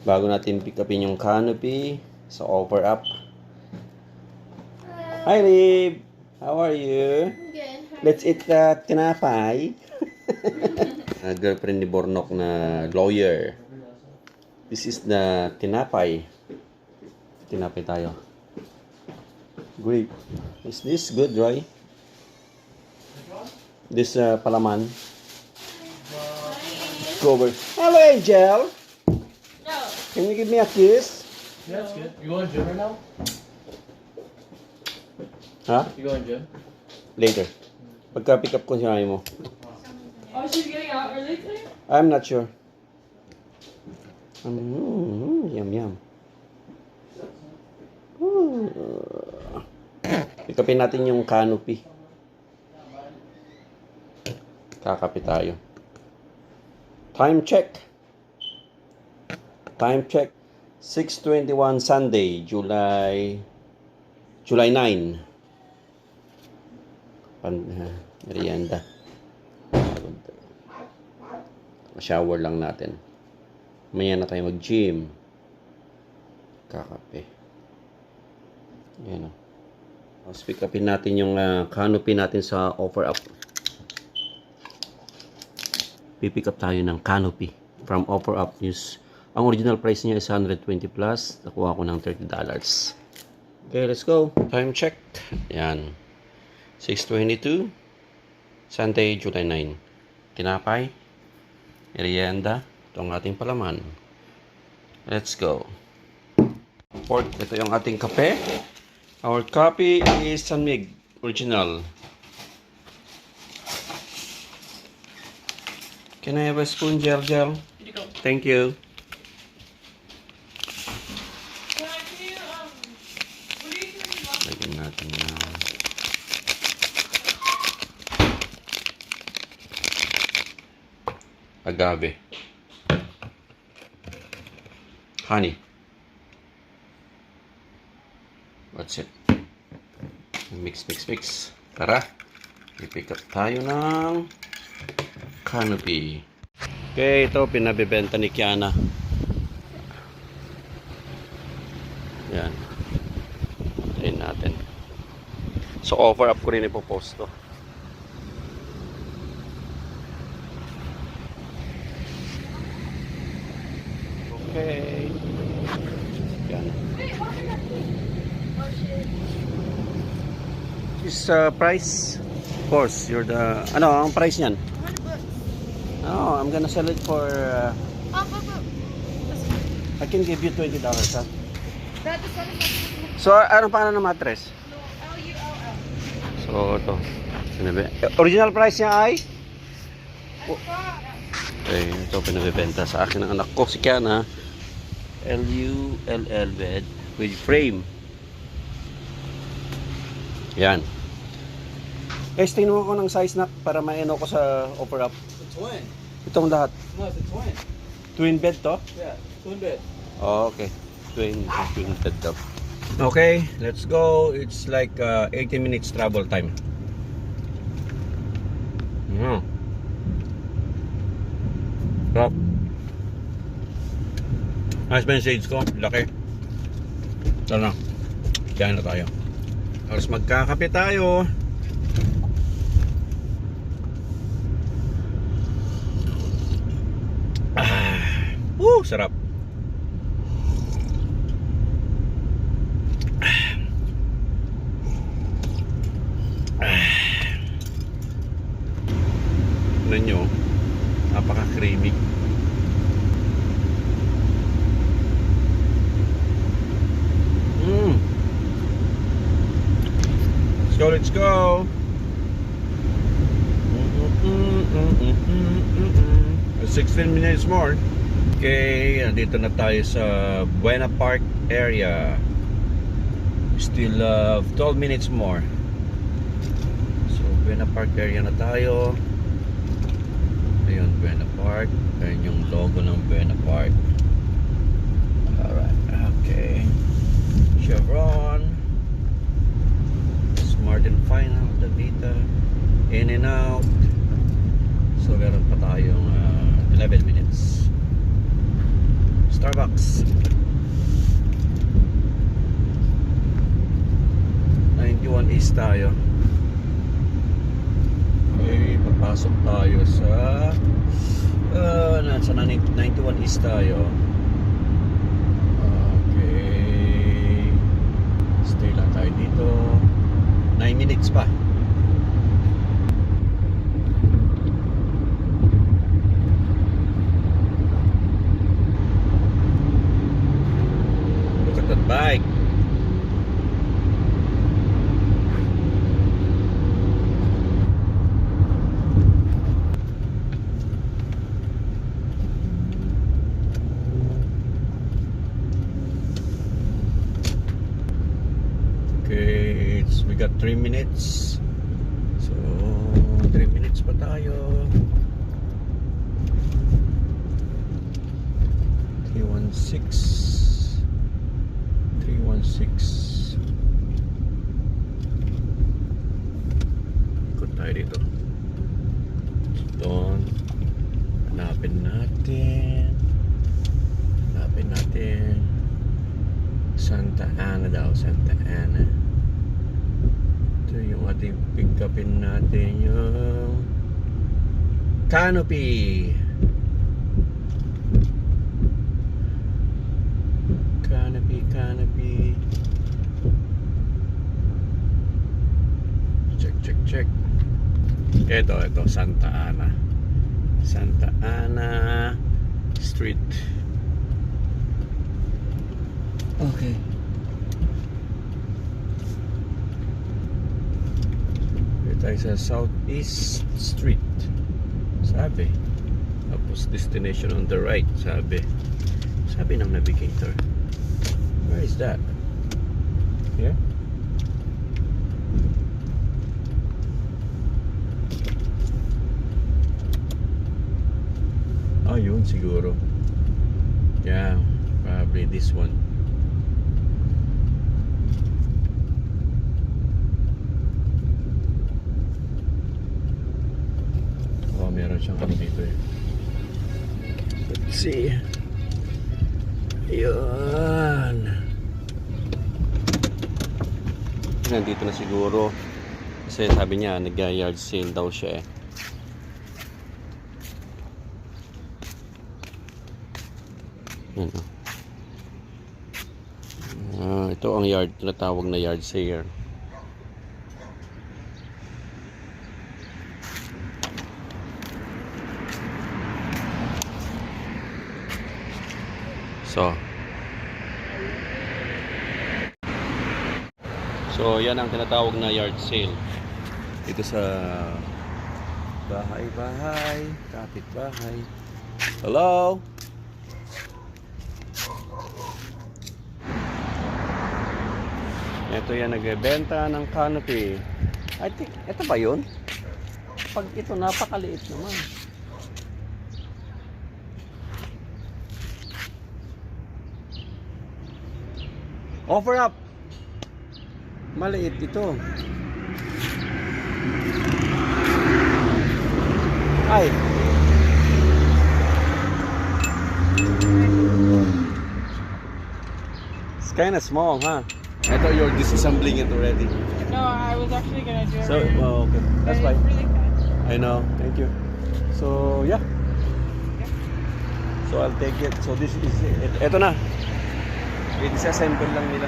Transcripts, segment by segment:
Bago natin pick upin yung canopy sa offer up. Hi, Lib! How are you? Good. Let's eat tinapay. Girlfriend ni Bornok na lawyer. This is the tinapay. Tinapay tayo. Great. Is this good, Roy? This palaman. Cover. Hello, Angel. No. Can you give me a kiss? Yeah, that's good. You going to gym right now? Huh? You going to gym? Later. Pagka pick up ko siya mo. Oh, she's getting out early today? I'm not sure. Yum yum. Pick upin natin yung canopy. Kakapit tayo. Time check. Time check. 6:21 Sunday, July 9. Merienda. Shower lang natin. Maya na tayo mag-gym. Kakape. Yan o. Tapos pick upin natin yung canopy natin sa offer up. Pipick up tayo ng canopy from offer up news. Ang original price niya is 120 plus. Nakuha ko ng $30. Okay, let's go. Time check. Yan. 6:22 Sunday, July 9. Tinapay. Merienda. Ito ang ating palaman. Let's go. Ito yung ating kape. Our coffee is San Mig original. Can I have a spoon, Gel? Thank you. Lagyan natin na agave. Honey. That's it. Mix. Tara. I-pick up tayo ng canopy. Okay, ito pinabibenta ni Kiana. Yan. Tayin natin. So, offer up ko rin ipopost to. Okay. Yan. This price, of course, you're the, ano, ang price niyan? No, I'm gonna sell it for, I can give you $20, ha? So, anong pangalan ng mattress? L-U-L-L. So, ito. Original price niya ay? Okay, ito pinabibenta sa akin ng anak ko, si Kiana. L-U-L-L bed with frame. Yan. Guys, tingnan ko ng size na para maino ko sa offer up. It's twin. Itong lahat. No, it's a twin. Twin bed to? Yeah, twin bed. Oh, okay. Twin bed to. Okay, let's go. It's like 80 minutes travel time. Sarap. Nice message ko. Laki. Ito na. Kaya na tayo. Tapos magkakape tayo. Sarap. Ano nyo? Napaka-creamy. Let's go. 16 minutes more. Okay, dito na tayo sa Buena Park area. Still 12 minutes more. So, Buena Park area na tayo. Ayun, Buena Park. Ayun yung logo ng Buena Park. Alright, okay. Chevron. Smart and Final, Davita. In and out. So, meron pa tayong 11 minutes. Starbucks. 91 East tayo. Okay, papasok tayo sa nasa 91 East tayo. Okay, stay lang tayo dito. 9 minutes pa. Look at that bike. Okay, we got 3 minutes. So, 3 minutes pa tayo. 316. 316. Ikot tayo dito. Doon. Hanapin natin. Santa Ana daw, Santa Ana. Ito yung ating pick upin natin, yung Canopy. Canopy. Check. Ito, Santa Ana. Santa Ana Street. Okay. Dito tayo sa Southeast Street. Sabi. Tapos destination on the right. Sabi ng navigator. Where is that? Here? Oh, yun siguro. Yeah, probably this one. Meron siyang kami dito eh. Let's see. Ayun. Nandito na siguro. Kasi sabi niya, nag-yard sale daw siya eh. Yan o. Ito ang yard, tinatawag na yard sale. So yan ang tinatawag na yard sale dito sa bahay-bahay, kapit-bahay. Hello? Ito yan, nagbebenta ng canopy. I think, ito ba yun? Pag ito, napakaliit naman. Offer up. Maliit ito. Ay. It's kind of small, huh? I thought you were disassembling it already. No, I was actually gonna do it. So, oh, okay. That's But fine. it's really fast. I know. Thank you. So, yeah. So, I'll take it. So, this is it. Ito na. I-disassemble lang nila.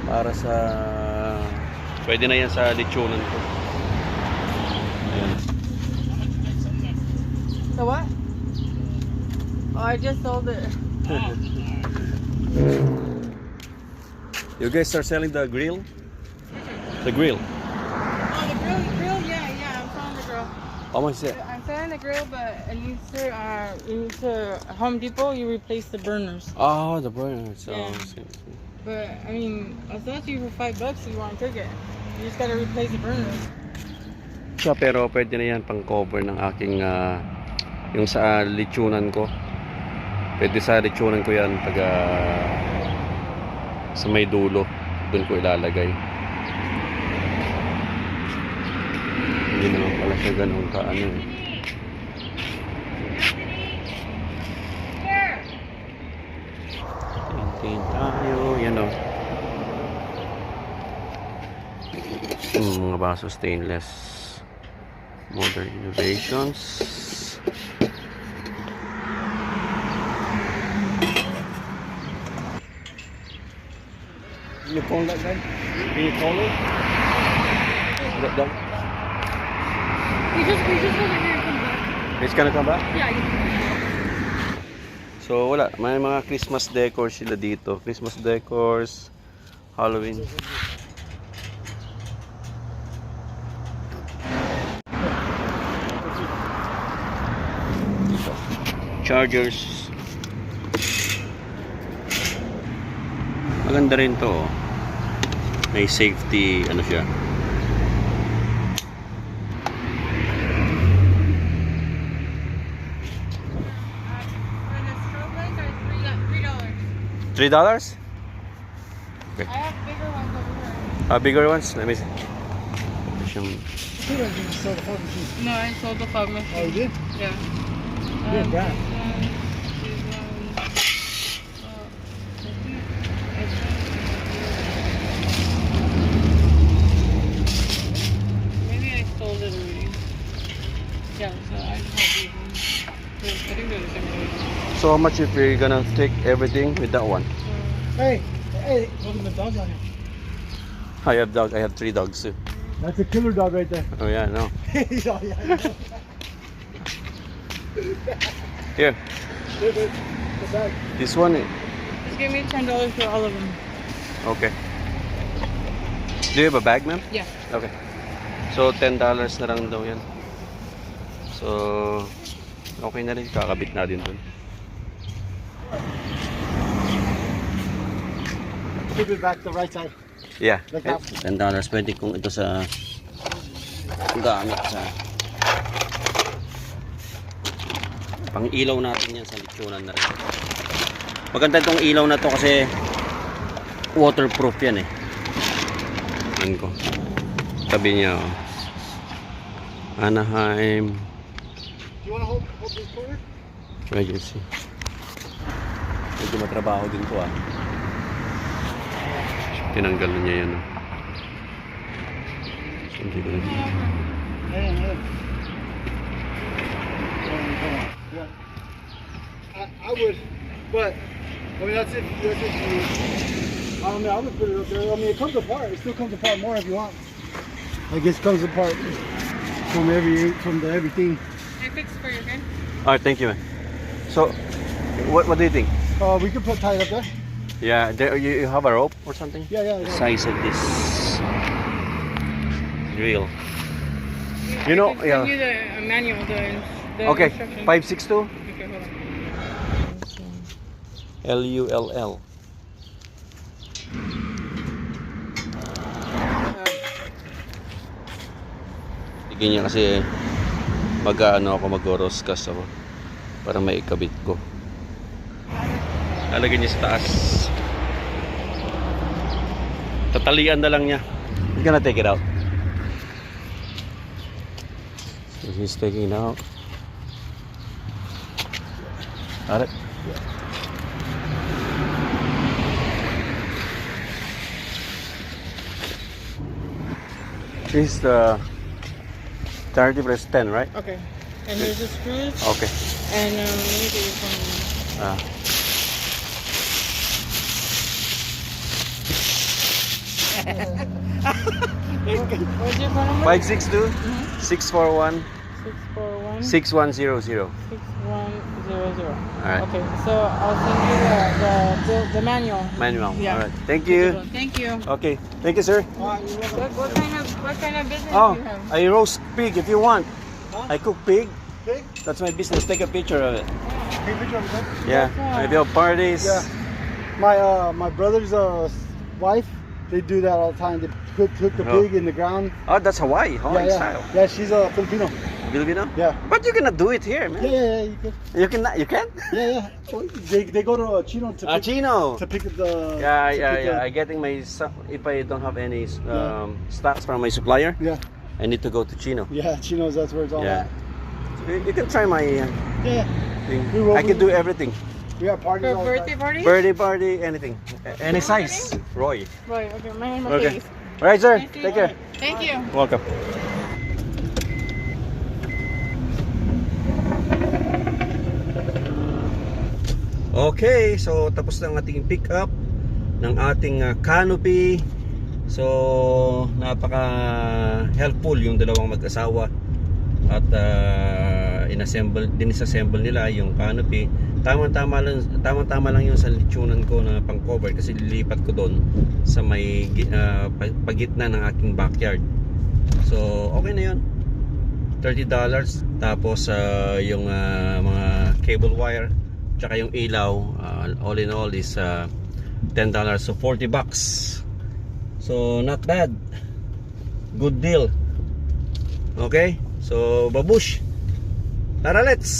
Para sa... Pwede na yan sa lechonan ko. Ayan. So what? Oh, I just sold it. You guys are selling the grill? The grill? Oh, the grill, yeah, I'm selling the grill. How much is it? I'm selling the grill, but it needs to Home Depot, you replace the burners. Oh, the burner. So, Yeah. But, I mean, I'll sell it to you for $5 if you want to take it. You just gotta replace the burners. So, pero pwede na yan pang cover ng aking yung sa lechonan ko. Pwede sa lechonan ko yan taga sa may dulo. Doon ko ilalagay. Hindi naman pala siya ganun ka ano eh. Yan o. Mga baso stainless. Modern innovations. Can you call that guy? Can you call it? That, We just over here and come back. it's gonna come back? Yeah, you can. So wala, may mga Christmas decors sila dito. Christmas decors, Halloween. Chargers. Maganda rin to. Oh. May safety, ano siya. And the strobe lights are $3. $3? I have bigger ones over here. Bigger ones? Let me see. Ito siyang No, I sold the fog machine. Oh, you did? Yeah. Good brand. Maybe I sold it already. Yeah, so I just have these ones. I think they're the same price. So how much if you're gonna take everything with that one? Hey, look at the dogs on here. I have dog. I have 3 dogs too. That's a killer dog right there. Oh yeah, no. Oh, yeah, I know. Here, The bag. this one. Just give me $10 for all of them. Okay. Do you have a bag, ma'am? Yeah. Okay. So $10 na lang daw yan. So okay na rin. Kakabit na din dun. Keep it back to the right side. Yeah. Like that. $10. Pwede kung ito sa gamit sa pang ilaw natin yan sa lechonan na rin. Maganda itong ilaw na to kasi waterproof yan eh. Yan ko. Tabi niya oh. Anaheim Do you want to hold this corner? Emergency. Medyo matrabaho din to ah. Tinanggal na niya yan oh. So, hindi ko na. Yeah. I would, but I mean that's it. I mean I would put it up there. I mean it comes apart. It still comes apart more if you want. Like it comes apart from everything. I fixed for you, okay? Alright, thank you man. So, what do you think? We could tie it up there. Yeah, there, you have a rope or something? Yeah. The size of this drill. You know, I can yeah. send you the manual, the Okay, instructions. 562 Okay, hold on. LULL. Tignan niya kasi mag-roscas ako para maikabit ko. Lalagyan niya sa taas. Tatalian na lang niya. He's gonna take it out. So he's taking it out. Got it? This is the 30 plus 10, right? Okay. And here's the screws. Okay. And let me get your phone. What's your phone number? 562 641 641 6100. 6100. Alright. Okay, so I'll send you the manual. Manual. Yeah. Alright. Thank you. Thank you. Okay. Thank you, sir. What kind of business Oh, do you have? I roast pig if you want. Huh? I cook pig. Pig? That's my business. Take a picture of it. Take a picture of it. Yeah. That's I do parties. Yeah. My brother's wife, they do that all the time. They cook the Oh. pig in the ground. Oh, that's Hawaii. Hawaii Yeah. style. Yeah, she's a Filipino. Filipino? Yeah. But you cannot do it here, man. Yeah, you could. You cannot. You can't. Yeah. They go to Chino to pick, Chino. to pick the. Yeah. to pick I getting my if I don't have any stocks from my supplier, Yeah, I need to go to Chino. Chino's. That's where it's all Yeah. at. You can try my Yeah. thing. We will- I can do everything. We have parties For all the birthday time. party? Birthday party, anything. Any size. Roy. Right, okay, my name Okay. is Alright, sir. Nice to Take meet care. you. Thank you. Welcome. Okay, so tapos na ang ating pick up ng ating canopy. So napaka helpful yung dalawang mag-asawa at disassemble nila yung canopy. Tama-tama lang yung sa litsunan ko na pang-cover kasi lilipat ko doon sa may pagitna ng aking backyard. So okay na yun. $30. Tapos yung mga cable wire tsaka yung ilaw, all in all is $10. So $40. So not bad. Good deal. Okay? So babush. Tara, let's